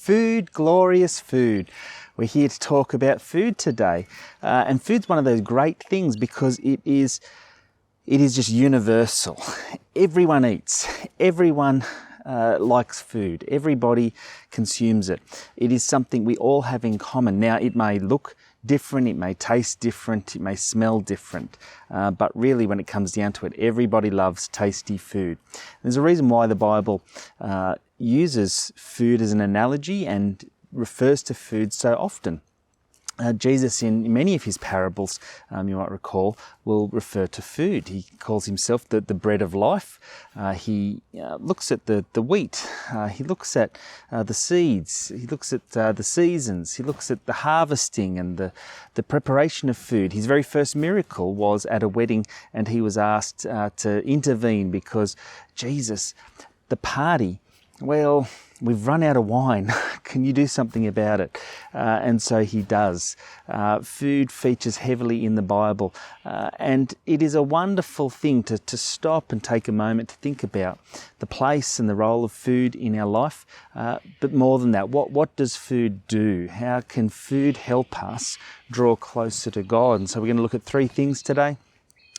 Food, glorious food. We're here to talk about food today. And food's one of those great things because it is just universal. Everyone eats. Everyone likes food. Everybody consumes it. It is something we all have in common. Now, it may look different, it may taste different, it may smell different, but really when it comes down to it, everybody loves tasty food. There's a reason why the Bible uses food as an analogy and refers to food so often. Jesus, in many of his parables, you might recall, will refer to food. He calls himself the bread of life. He looks at the wheat. He looks at the seeds. He looks at the seasons. He looks at the harvesting and the preparation of food. His very first miracle was at a wedding, and he was asked to intervene because Jesus, the party, well, we've run out of wine. Can you do something about it? And so he does. Food features heavily in the Bible. And it is a wonderful thing to stop and take a moment to think about the place and the role of food in our life. But more than that, what does food do? How can food help us draw closer to God? And so we're going to look at three things today.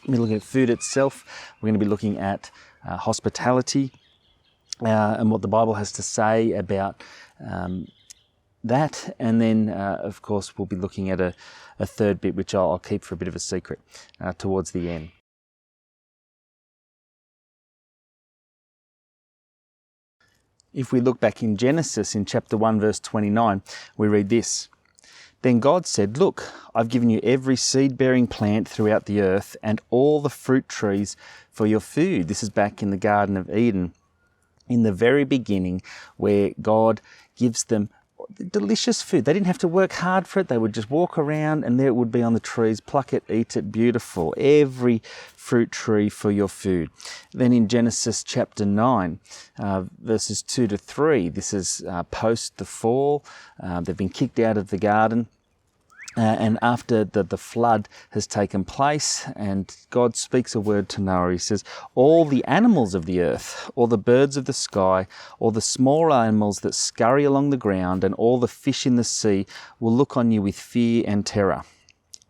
We're looking at food itself. We're going to be looking at hospitality, and what the Bible has to say about that. And then, of course, we'll be looking at a third bit, which I'll keep for a bit of a secret towards the end. If we look back in Genesis, in chapter 1, verse 29, we read this. Then God said, "Look, I've given you every seed-bearing plant throughout the earth and all the fruit trees for your food." This is back in the Garden of Eden, in the very beginning, where God gives them delicious food. They didn't have to work hard for it. They would just walk around and there it would be on the trees, pluck it, eat it, beautiful. Every fruit tree for your food. Then in Genesis chapter 9, verses 2 to 3, this is post the fall. They've been kicked out of the garden. And after the flood has taken place, and God speaks a word to Noah, he says, "All the animals of the earth, all the birds of the sky, all the small animals that scurry along the ground, and all the fish in the sea will look on you with fear and terror.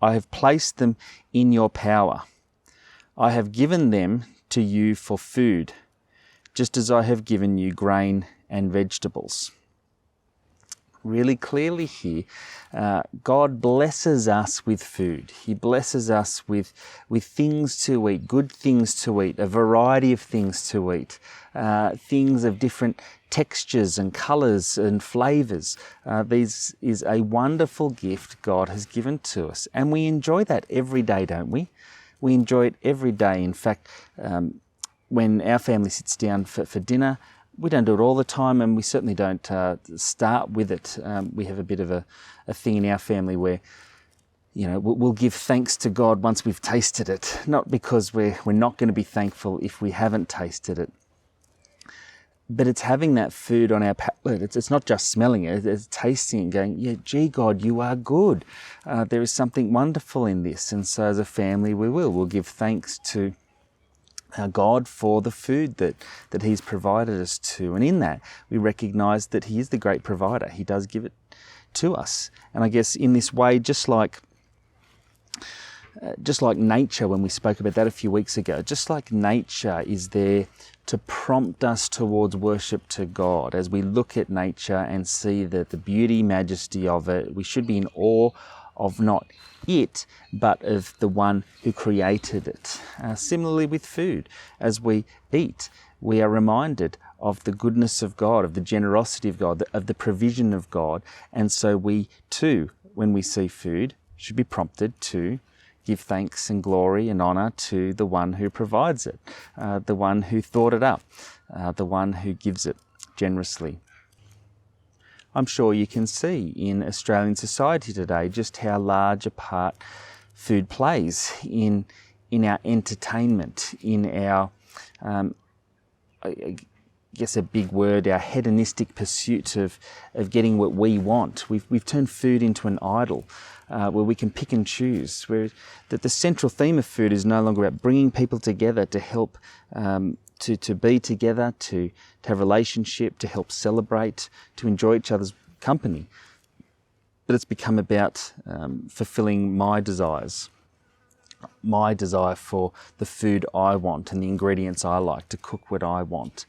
I have placed them in your power. I have given them to you for food, just as I have given you grain and vegetables." Really clearly here, God blesses us with food. He blesses us with things to eat, good things to eat, a variety of things to eat, things of different textures and colours and flavours. This is a wonderful gift God has given to us. And we enjoy that every day, don't we? We enjoy it every day. In fact, when our family sits down for dinner, we don't do it all the time, and we certainly don't start with it. We have a bit of a thing in our family where, we'll give thanks to God once we've tasted it, not because we're not going to be thankful if we haven't tasted it. But it's having that food on our palate. It's not just smelling it, it's tasting it, going, yeah, gee, God, you are good. There is something wonderful in this. And so as a family, we'll give thanks to God for the food that He's provided us to. And in that, we recognise that He is the great provider. He does give it to us. And I guess in this way, just like nature, when we spoke about that a few weeks ago, just like nature is there to prompt us towards worship to God. As we look at nature and see the beauty, majesty of it, we should be in awe of not it, but of the one who created it. Similarly with food, as we eat, we are reminded of the goodness of God, of the generosity of God, of the provision of God. And so we too, when we see food, should be prompted to give thanks and glory and honour to the one who provides it, the one who thought it up, the one who gives it generously. I'm sure you can see in Australian society today just how large a part food plays in our entertainment, in our, I guess a big word, our hedonistic pursuit of getting what we want. We've turned food into an idol where we can pick and choose, where the central theme of food is no longer about bringing people together to help to be together, to have relationship, to help celebrate, to enjoy each other's company, but it's become about fulfilling my desires, my desire for the food I want and the ingredients I like, to cook what I want.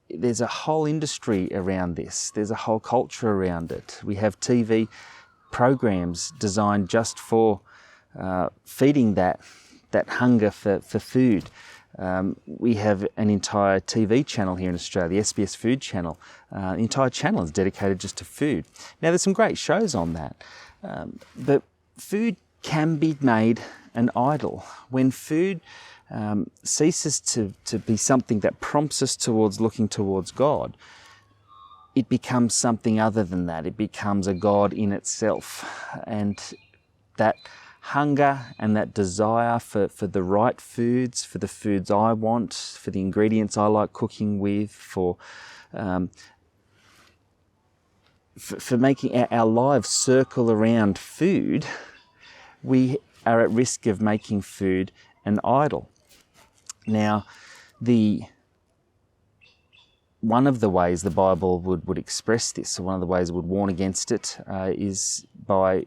There's a whole industry around this. There's a whole culture around it. We have TV programs designed just for feeding that hunger for food. We have an entire TV channel here in Australia, the SBS Food Channel. The entire channel is dedicated just to food. Now, there's some great shows on that, but food can be made an idol. When food ceases to be something that prompts us towards looking towards God, it becomes something other than that. It becomes a God in itself. And that hunger and that desire for the right foods, for the foods I want, for the ingredients I like cooking with, for making our lives circle around food, we are at risk of making food an idol. Now, one of the ways the Bible would express this, or one of the ways it would warn against it, is by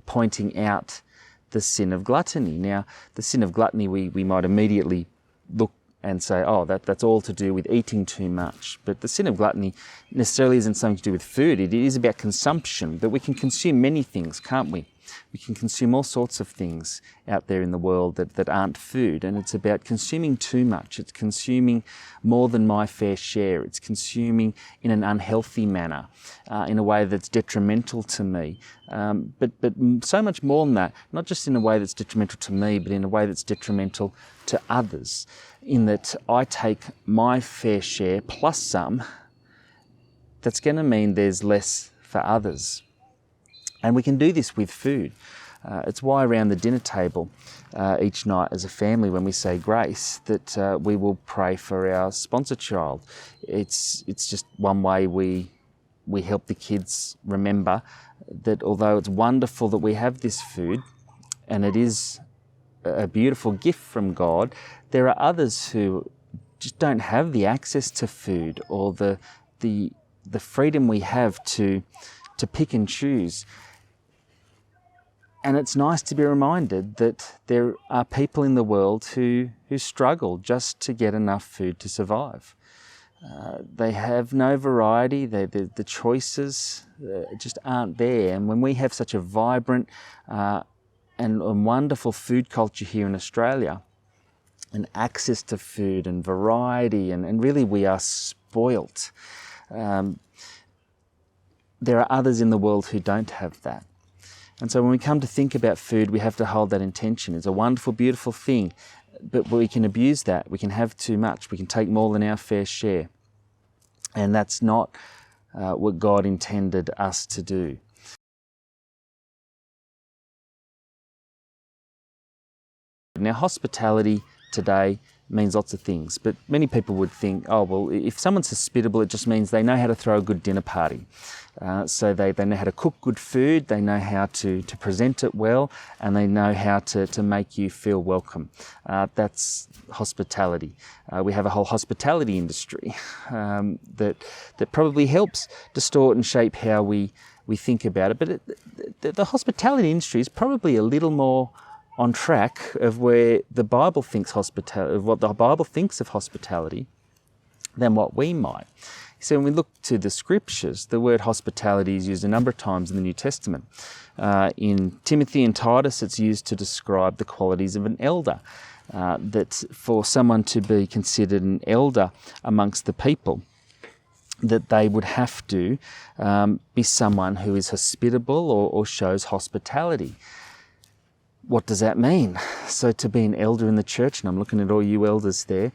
pointing out the sin of gluttony. Now, the sin of gluttony, we might immediately look and say, oh, that's all to do with eating too much. But the sin of gluttony necessarily isn't something to do with food. It is about consumption, that we can consume many things, can't we? We can consume all sorts of things out there in the world that aren't food, and it's about consuming too much. It's consuming more than my fair share. It's consuming in an unhealthy manner, in a way that's detrimental to me. But so much more than that, not just in a way that's detrimental to me, but in a way that's detrimental to others, in that I take my fair share plus some. That's going to mean there's less for others. And we can do this with food. It's why around the dinner table each night as a family, when we say grace, that we will pray for our sponsor child. It's just one way we help the kids remember that although it's wonderful that we have this food, and it is a beautiful gift from God, there are others who just don't have the access to food or the freedom we have to pick and choose. And it's nice to be reminded that there are people in the world who struggle just to get enough food to survive. They have no variety, the choices just aren't there. And when we have such a vibrant and wonderful food culture here in Australia, and access to food and variety, and really we are spoilt, there are others in the world who don't have that. And so when we come to think about food, we have to hold that intention. It's a wonderful, beautiful thing, but we can abuse that. We can have too much. We can take more than our fair share. And that's not what God intended us to do. Now, hospitality today means lots of things, but many people would think, oh, well, if someone's hospitable, it just means they know how to throw a good dinner party. So they know how to cook good food, they know how to present it well, and they know how to make you feel welcome. That's hospitality. We have a whole hospitality industry that probably helps distort and shape how we think about it. But the hospitality industry is probably a little more on track of where the Bible thinks of what the Bible thinks of hospitality than what we might. So when we look to the scriptures, the word hospitality is used a number of times in the New Testament. In Timothy and Titus, it's used to describe the qualities of an elder. That for someone to be considered an elder amongst the people, that they would have to be someone who is hospitable or shows hospitality. What does that mean? So to be an elder in the church, and I'm looking at all you elders there,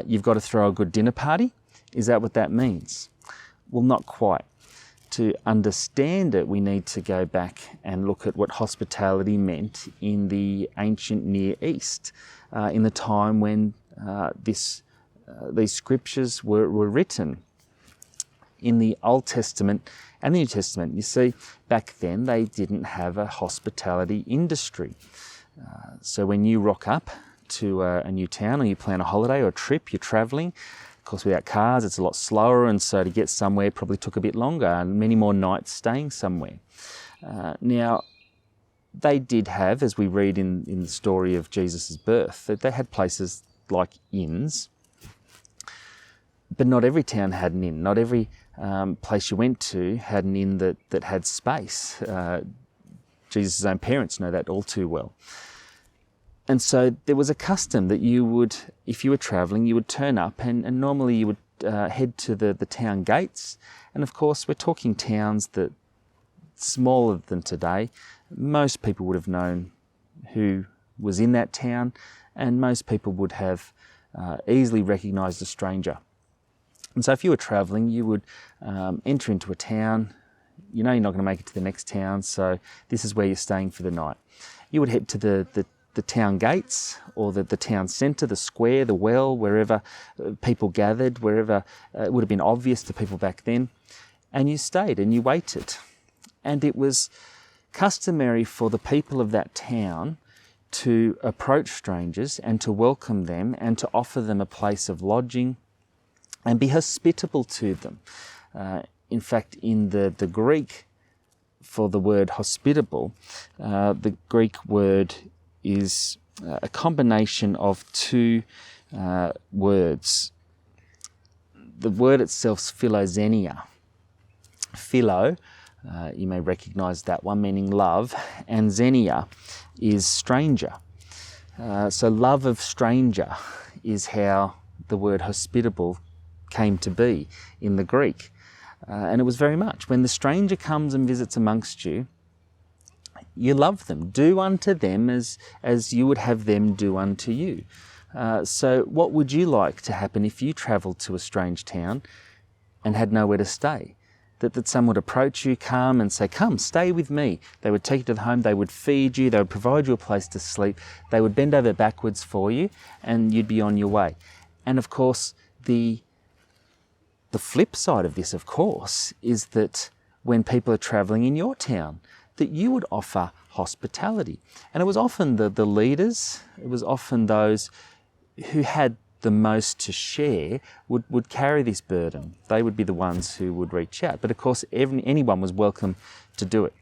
you've got to throw a good dinner party? Is that what that means? Well, not quite. To understand it, we need to go back and look at what hospitality meant in the ancient Near East, in the time when these scriptures were written. In the Old Testament and the New Testament, you see, back then they didn't have a hospitality industry. So when you rock up to a new town or you plan a holiday or a trip, you're travelling, course, without cars, it's a lot slower, and so to get somewhere probably took a bit longer, and many more nights staying somewhere. Now, they did have, as we read in the story of Jesus' birth, that they had places like inns, but not every town had an inn. Not every place you went to had an inn that had space. Jesus' own parents know that all too well. And so there was a custom that you would, if you were travelling, you would turn up, and normally you would head to the town gates. And of course, we're talking towns that smaller than today. Most people would have known who was in that town, and most people would have easily recognised a stranger. And so if you were travelling, you would enter into a town. You know you're not going to make it to the next town, so this is where you're staying for the night. You would head to the town gates, or the town centre, the square, the well, wherever people gathered, wherever it would have been obvious to people back then. And you stayed and you waited. And it was customary for the people of that town to approach strangers and to welcome them and to offer them a place of lodging and be hospitable to them. In fact, in the Greek, for the word hospitable, the Greek word is a combination of two words. The word itself's philoxenia. Philo, you may recognise that one, meaning love, and xenia is stranger. So love of stranger is how the word hospitable came to be in the Greek. And it was very much, when the stranger comes and visits amongst you, you love them. Do unto them as you would have them do unto you. So what would you like to happen if you travelled to a strange town and had nowhere to stay? That someone would approach you, come and say, come, stay with me. They would take you to the home, they would feed you, they would provide you a place to sleep, they would bend over backwards for you, and you'd be on your way. And of course, the flip side of this, of course, is that when people are travelling in your town, that you would offer hospitality. And it was often the leaders, it was often those who had the most to share would carry this burden. They would be the ones who would reach out. But of course, anyone was welcome to do it.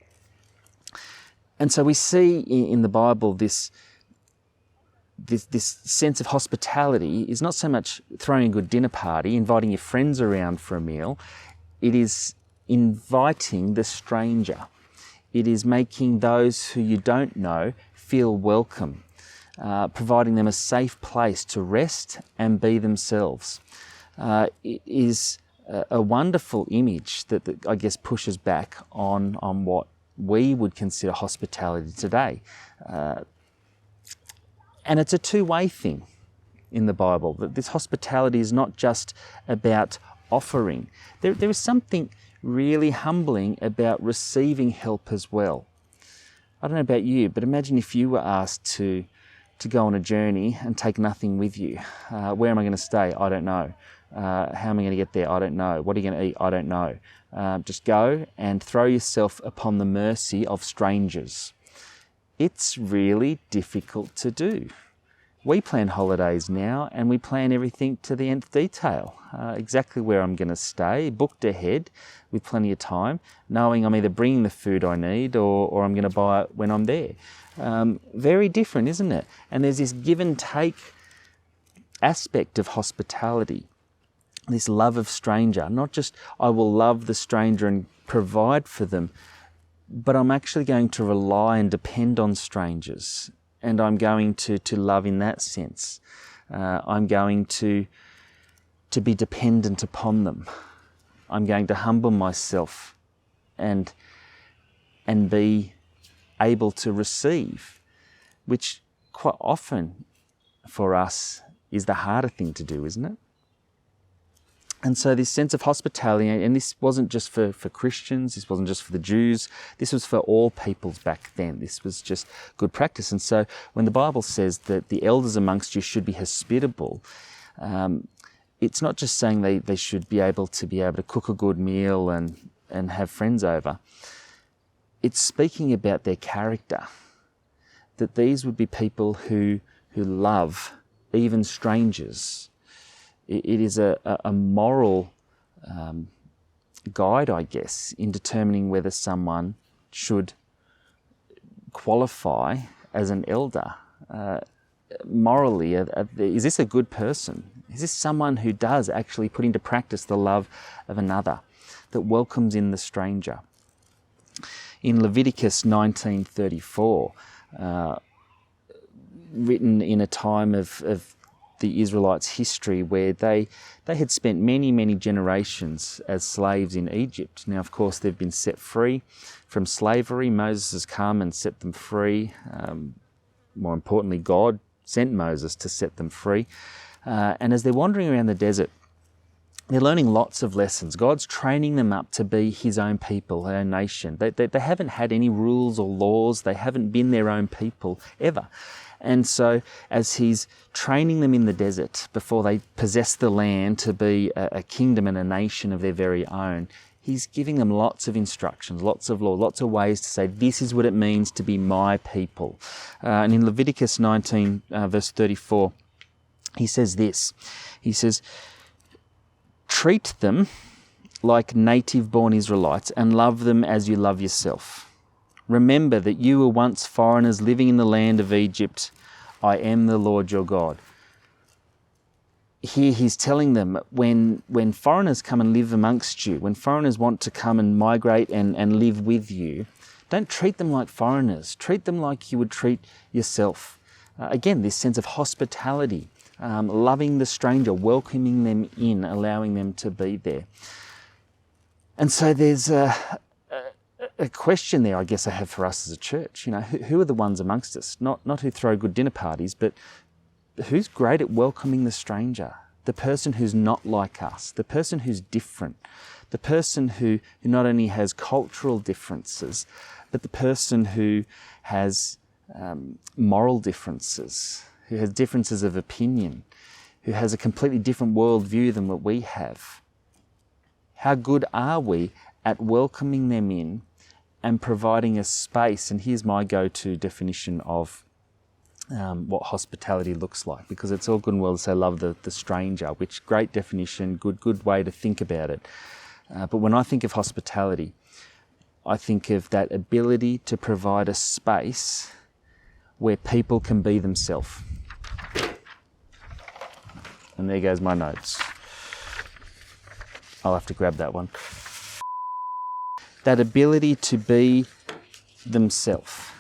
And so we see in the Bible this sense of hospitality is not so much throwing a good dinner party, inviting your friends around for a meal. It is inviting the stranger. It is making those who you don't know feel welcome, providing them a safe place to rest and be themselves. It is a wonderful image that I guess pushes back on what we would consider hospitality today. And it's a two-way thing in the Bible, that this hospitality is not just about offering. There is something really humbling about receiving help as well. I don't know about you, but imagine if you were asked to go on a journey and take nothing with you. Where am I going to stay? I don't know. How am I going to get there? I don't know. What are you going to eat? I don't know. Just go and throw yourself upon the mercy of strangers. It's really difficult to do. We plan holidays now, and we plan everything to the nth detail. Exactly where I'm going to stay, booked ahead with plenty of time, knowing I'm either bringing the food I need or I'm going to buy it when I'm there. Very different, isn't it? And there's this give and take aspect of hospitality, this love of stranger. Not just I will love the stranger and provide for them, but I'm actually going to rely and depend on strangers, and I'm going to love in that sense. I'm going to be dependent upon them. I'm going to humble myself and be able to receive, which quite often for us is the harder thing to do, isn't it? And so this sense of hospitality, and this wasn't just for Christians, this wasn't just for the Jews, this was for all peoples back then. This was just good practice. And so when the Bible says that the elders amongst you should be hospitable, it's not just saying they should be able to cook a good meal and have friends over. It's speaking about their character, that these would be people who love even strangers, It is a moral guide, I guess, in determining whether someone should qualify as an elder. Morally, is this a good person? Is this someone who does actually put into practice the love of another, that welcomes in the stranger? In Leviticus 19:34, written in a time of the Israelites' history where they had spent many generations as slaves in Egypt. Now, of course, they've been set free from slavery. Moses has come and set them free. More importantly, God sent Moses to set them free. And as they're wandering around the desert, they're learning lots of lessons. God's training them up to be his own people, our nation. They haven't had any rules or laws. They haven't been their own people ever. And so as he's training them in the desert before they possess the land to be a kingdom and a nation of their very own, he's giving them lots of instructions, lots of law, lots of ways to say, this is what it means to be my people. And in Leviticus 19, verse 34, he says this. He says, treat them like native-born Israelites and love them as you love yourself. Remember that you were once foreigners living in the land of Egypt. I am the Lord your God. Here he's telling them when foreigners come and live amongst you, when foreigners want to come and migrate and live with you, don't treat them like foreigners. Treat them like you would treat yourself. Again, this sense of hospitality, loving the stranger, welcoming them in, allowing them to be there. And so there's a question there, I guess, I have for us as a church. You know, who are the ones amongst us? Not who throw good dinner parties, but who's great at welcoming the stranger? The person who's not like us, the person who's different, the person who not only has cultural differences, but the person who has moral differences, who has differences of opinion, who has a completely different worldview than what we have. How good are we at welcoming them in and providing a space? And here's my go-to definition of what hospitality looks like, because it's all good and well to say love the stranger, which great definition, good way to think about it. But when I think of hospitality, I think of that ability to provide a space where people can be themselves. And there goes my notes. I'll have to grab that one. That ability to be themselves,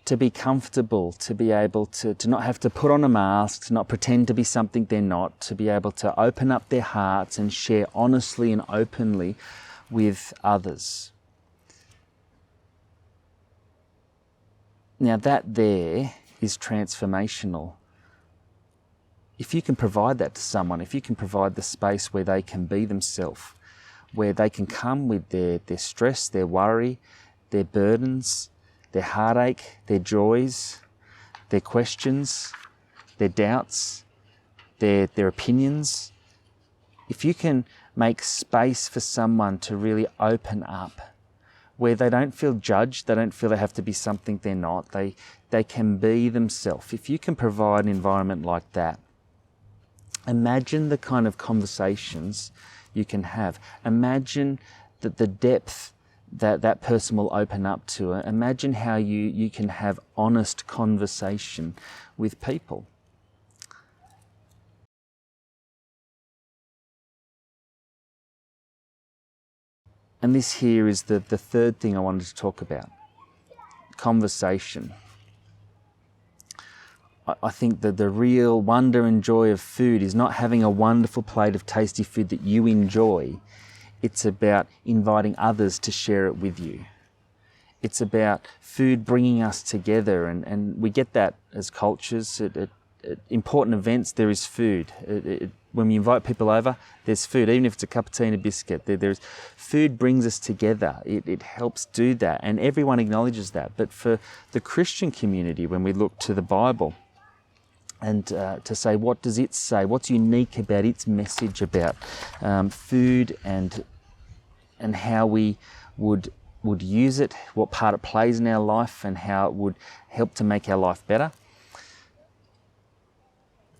to be comfortable, to be able to not have to put on a mask, to not pretend to be something they're not, to be able to open up their hearts and share honestly and openly with others. Now that there is transformational. If you can provide that to someone, if you can provide the space where they can be themselves, where they can come with their stress, their worry, their burdens, their heartache, their joys, their questions, their doubts, their opinions. If you can make space for someone to really open up, where they don't feel judged, they don't feel they have to be something they're not, they can be themselves. If you can provide an environment like that, imagine the kind of conversations you can have. Imagine that the depth that person will open up to. Imagine how you can have honest conversation with people. And this here is the third thing I wanted to talk about. Conversation. I think that the real wonder and joy of food is not having a wonderful plate of tasty food that you enjoy. It's about inviting others to share it with you. It's about food bringing us together, and we get that as cultures. At important events, there is food. When we invite people over, there's food, even if it's a cup of tea and a biscuit. There's food brings us together. It helps do that, and everyone acknowledges that. But for the Christian community, when we look to the Bible, and to say, what does it say? What's unique about its message about food and how we would use it, what part it plays in our life, and how it would help to make our life better?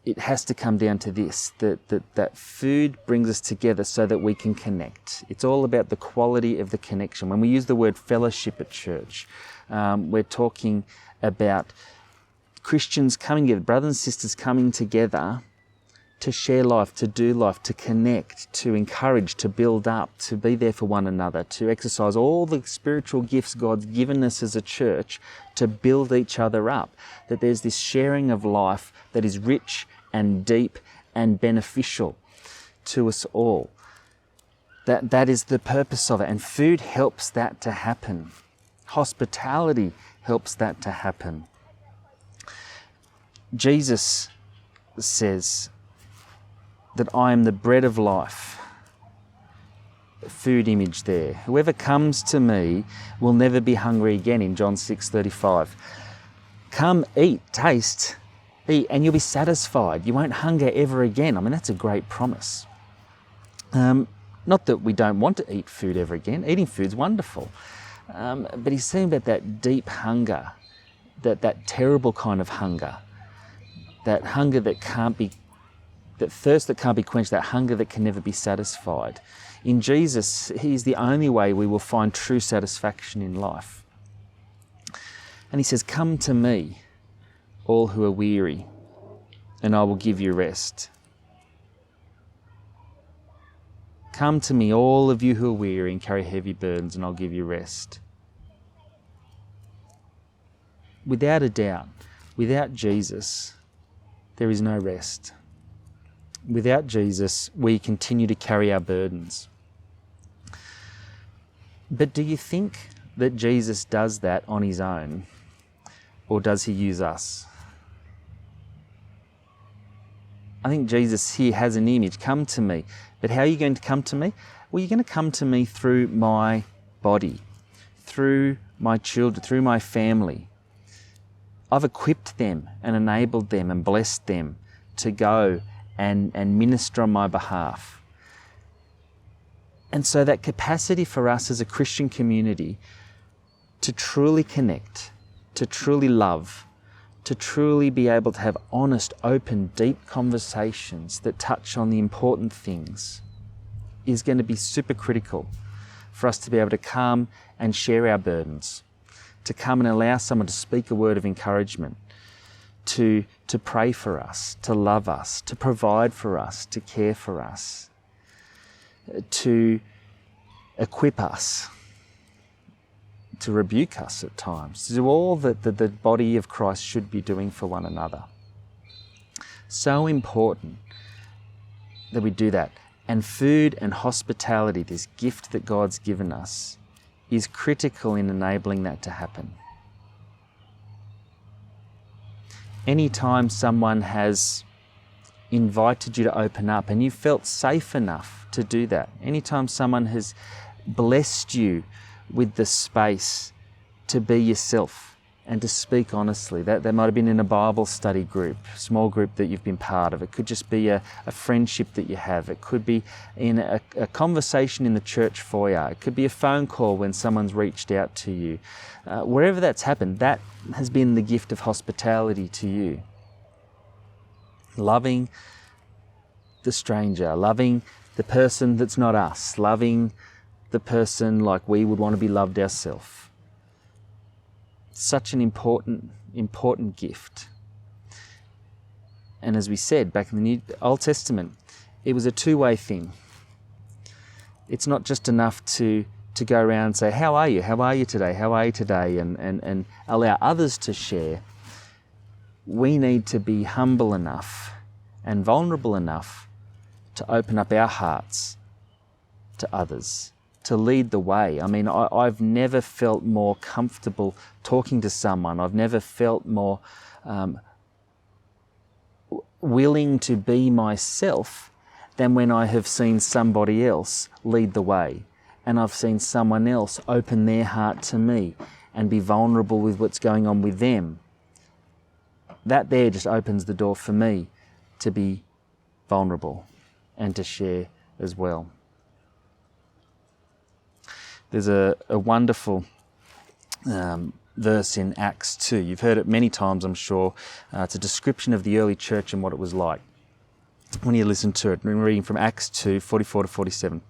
it has to come down to this, that food brings us together so that we can connect. It's all about the quality of the connection. When we use the word fellowship at church, we're talking about Christians coming together, brothers and sisters coming together to share life, to do life, to connect, to encourage, to build up, to be there for one another, to exercise all the spiritual gifts God's given us as a church to build each other up. That there's this sharing of life that is rich and deep and beneficial to us all. That is the purpose of it. And food helps that to happen. Hospitality helps that to happen. Jesus says that I am the bread of life. Food image there. Whoever comes to me will never be hungry again in John 6:35. Come, eat, taste, eat, and you'll be satisfied. You won't hunger ever again. I mean, that's a great promise. Not that we don't want to eat food ever again. Eating food's wonderful. But he's saying about that deep hunger, that terrible kind of hunger, that hunger that can't be, that thirst that can't be quenched, that hunger that can never be satisfied. In Jesus, he's the only way we will find true satisfaction in life. And he says, come to me, all who are weary, and I will give you rest. Come to me, all of you who are weary and carry heavy burdens, and I'll give you rest. Without a doubt, without Jesus, there is no rest. Without Jesus, we continue to carry our burdens. But do you think that Jesus does that on his own, or does he use us? I think Jesus here has an image, come to me. But how are you going to come to me? Well, you're going to come to me through my body, through my children, through my family. I've equipped them and enabled them and blessed them to go and minister on my behalf. And so that capacity for us as a Christian community to truly connect, to truly love, to truly be able to have honest, open, deep conversations that touch on the important things is going to be super critical for us to be able to come and share our burdens, to come and allow someone to speak a word of encouragement, to pray for us, to love us, to provide for us, to care for us, to equip us, to rebuke us at times, to do all that the body of Christ should be doing for one another. So important that we do that. And food and hospitality, this gift that God's given us, is critical in enabling that to happen. Anytime someone has invited you to open up and you felt safe enough to do that, anytime someone has blessed you with the space to be yourself and to speak honestly, that might have been in a Bible study group, small group that you've been part of. It could just be a friendship that you have. It could be in a conversation in the church foyer. It could be a phone call when someone's reached out to you. Wherever that's happened, that has been the gift of hospitality to you. Loving the stranger, loving the person that's not us, loving the person like we would want to be loved ourselves. Such an important gift. And as we said back in the Old Testament, it was a two-way thing. It's not just enough to go around and say, how are you? How are you today? How are you today? And allow others to share. We need to be humble enough and vulnerable enough to open up our hearts to others, to lead the way. I mean, I've never felt more comfortable talking to someone. I've never felt more willing to be myself than when I have seen somebody else lead the way. And I've seen someone else open their heart to me and be vulnerable with what's going on with them. That there just opens the door for me to be vulnerable and to share as well. There's a wonderful verse in Acts 2. You've heard it many times, I'm sure. It's a description of the early church and what it was like. When you listen to it, we're reading from Acts 2, 44 to 47.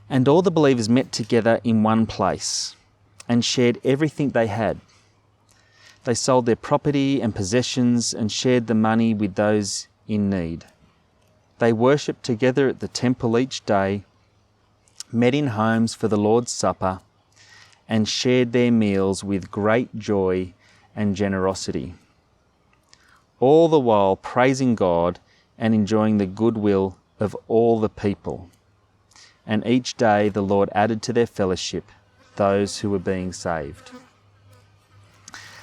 And all the believers met together in one place and shared everything they had. They sold their property and possessions and shared the money with those in need. They worshipped together at the temple each day, met in homes for the Lord's Supper, and shared their meals with great joy and generosity, all the while praising God and enjoying the goodwill of all the people. And each day the Lord added to their fellowship those who were being saved.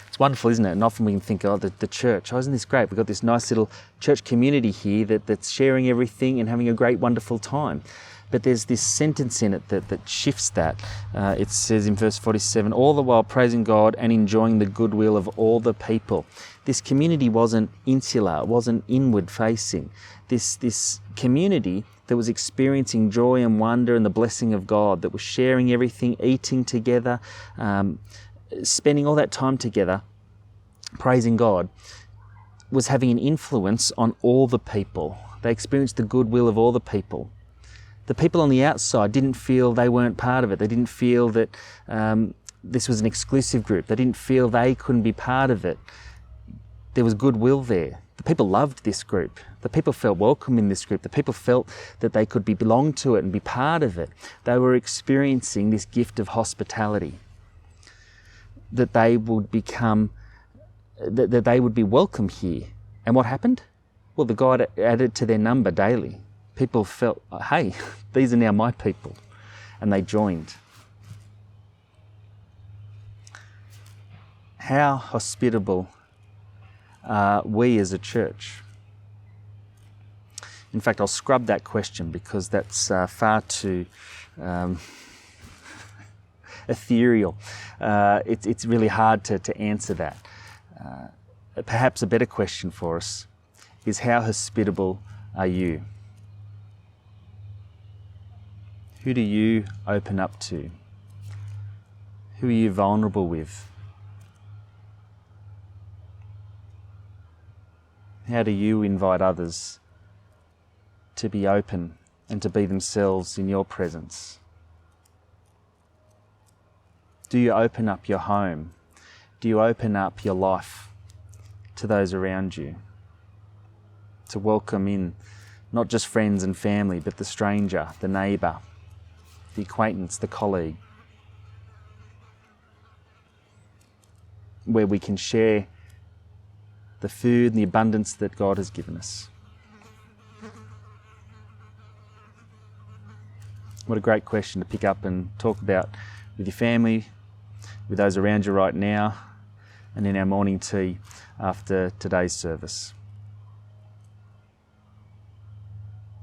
It's wonderful, isn't it? And often we can think, the church, isn't this great? We've got this nice little church community here that's sharing everything and having a great, wonderful time. But there's this sentence in it that shifts that. It says in verse 47, all the while praising God and enjoying the goodwill of all the people. This community wasn't insular, it wasn't inward facing. This community that was experiencing joy and wonder and the blessing of God, that was sharing everything, eating together, spending all that time together, praising God, was having an influence on all the people. They experienced the goodwill of all the people. The people on the outside didn't feel they weren't part of it. They didn't feel that this was an exclusive group. They didn't feel they couldn't be part of it. There was goodwill there. The people loved this group. The people felt welcome in this group. The people felt that they could belong to it and be part of it. They were experiencing this gift of hospitality, that they would that they would be welcome here. And what happened? Well, the God added to their number daily. People felt, hey, these are now my people. And they joined. How hospitable are we as a church? In fact, I'll scrub that question because that's far too ethereal. It's really hard to answer that. Perhaps a better question for us is, how hospitable are you? Who do you open up to? Who are you vulnerable with? How do you invite others to be open and to be themselves in your presence? Do you open up your home? Do you open up your life to those around you? To welcome in not just friends and family, but the stranger, the neighbour, the acquaintance, the colleague, where we can share the food and the abundance that God has given us. What a great question to pick up and talk about with your family, with those around you right now, and in our morning tea after today's service.